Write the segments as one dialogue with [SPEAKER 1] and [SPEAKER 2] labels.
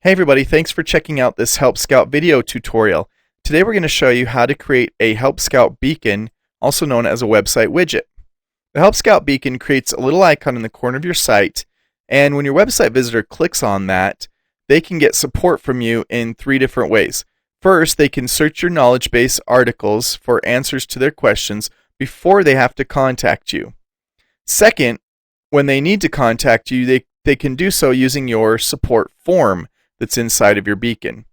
[SPEAKER 1] Hey everybody, thanks for checking out this Help Scout video tutorial. Today we're going to show you how to create a Help Scout beacon, also known as a website widget. The Help Scout beacon creates a little icon in the corner of your site, and when your website visitor clicks on that, they can get support from you in 3 different ways. First, they can search your knowledge base articles for answers to their questions before they have to contact you. Second, when they need to contact you, they can do so using your support form that's inside of your beacon.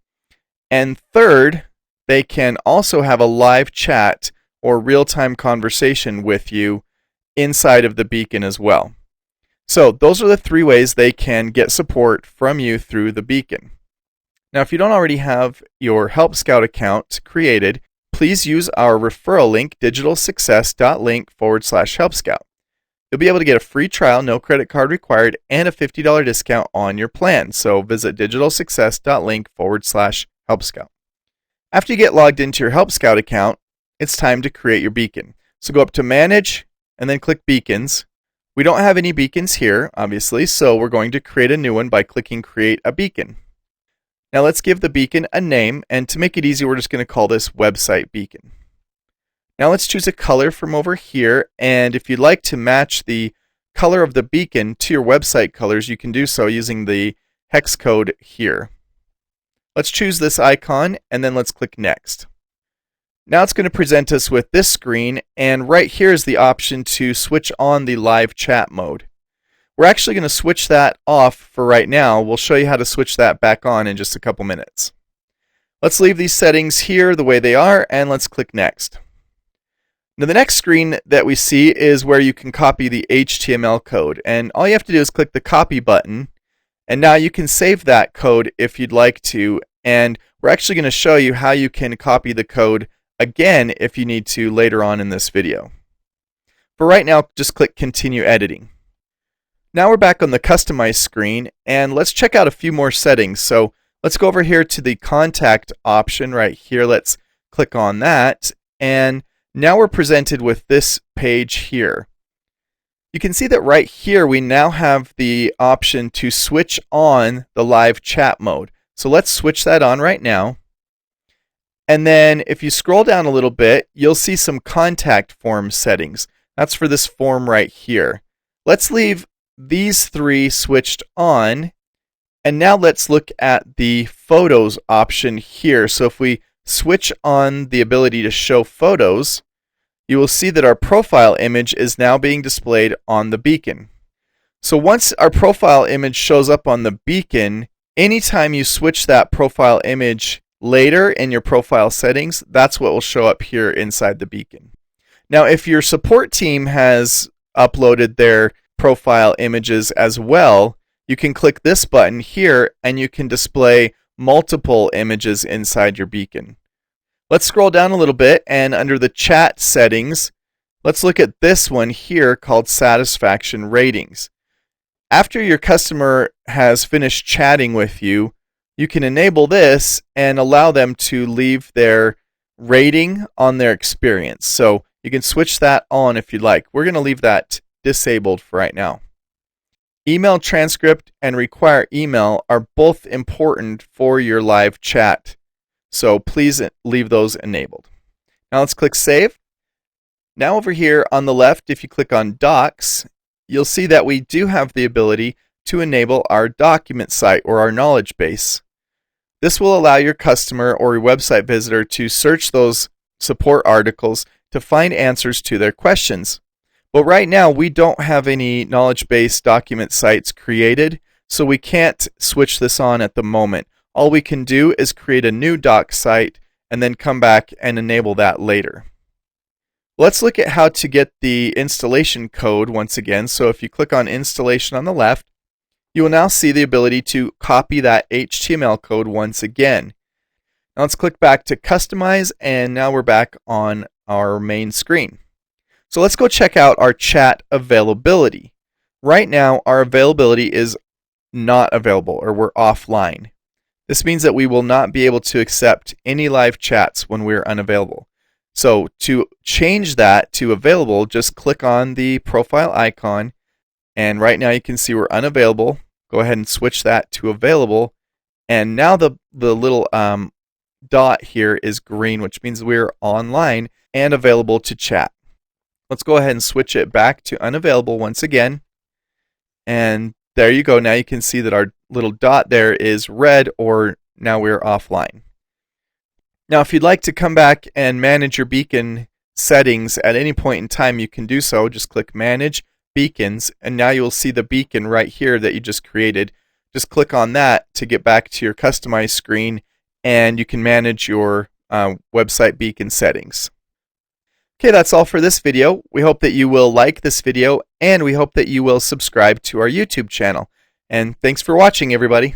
[SPEAKER 1] And third, they can also have a live chat or real-time conversation with you inside of the beacon as well. So those are the 3 ways they can get support from you through the beacon. Now, if you don't already have your Help Scout account created, please use our referral link, digitalsuccess.link/HelpScout. You'll be able to get a free trial, no credit card required, and a $50 discount on your plan. So visit digitalsuccess.link/HelpScout. After you get logged into your Help Scout account, it's time to create your beacon. So go up to Manage and then click Beacons. We don't have any beacons here, obviously, so we're going to create a new one by clicking Create a Beacon. Now let's give the beacon a name, and to make it easy, we're just going to call this Website Beacon. Now let's choose a color from over here, and if you'd like to match the color of the beacon to your website colors, you can do so using the hex code here. Let's choose this icon, and then let's click Next. Now it's going to present us with this screen, and right here is the option to switch on the live chat mode. We're actually going to switch that off for right now. We'll show you how to switch that back on in just a couple minutes. Let's leave these settings here the way they are, and let's click Next. Now the next screen that we see is where you can copy the HTML code, and all you have to do is click the copy button, and now you can save that code if you'd like to, and we're actually going to show you how you can copy the code again if you need to later on in this video. For right now, just click Continue Editing. Now we're back on the Customize screen, and let's check out a few more settings. So let's go over here to the Contact option right here. Let's click on that, and now we're presented with this page here. You can see that right here we now have the option to switch on the live chat mode. So let's switch that on right now. And then if you scroll down a little bit, you'll see some contact form settings. That's for this form right here. Let's leave these 3 switched on, and now let's look at the photos option here. So if we switch on the ability to show photos, you will see that our profile image is now being displayed on the beacon. So once our profile image shows up on the beacon, anytime you switch that profile image later in your profile settings, that's what will show up here inside the beacon. Now, if your support team has uploaded their profile images as well, you can click this button here and you can display multiple images inside your beacon. Let's scroll down a little bit, and under the chat settings, let's look at this one here called Satisfaction Ratings. After your customer has finished chatting with you, you can enable this and allow them to leave their rating on their experience. So you can switch that on if you'd like. We're going to leave that disabled for right now. Email transcript and require email are both important for your live chat, so please leave those enabled. Now let's click Save. Now over here on the left, if you click on Docs, you'll see that we do have the ability to enable our document site or our knowledge base. This will allow your customer or your website visitor to search those support articles to find answers to their questions. But right now, we don't have any knowledge base document sites created, so we can't switch this on at the moment. All we can do is create a new doc site and then come back and enable that later. Let's look at how to get the installation code once again. So if you click on Installation on the left, you will now see the ability to copy that HTML code once again. Now let's click back to Customize, and now we're back on our main screen. So let's go check out our chat availability. Right now, our availability is not available, or we're offline. This means that we will not be able to accept any live chats when we're unavailable. So to change that to available, just click on the profile icon, and right now you can see we're unavailable. Go ahead and switch that to available, And now the little dot here is green, which means we're online and available to chat. Let's go ahead and switch it back to unavailable once again. And there you go. Now you can see that our little dot there is red, or now we're offline. Now, if you'd like to come back and manage your beacon settings at any point in time, you can do so. Just click Manage Beacons, and now you'll see the beacon right here that you just created. Just click on that to get back to your customized screen, and you can manage your website beacon settings. Okay, that's all for this video. We hope that you will like this video, and we hope that you will subscribe to our YouTube channel. And thanks for watching, everybody.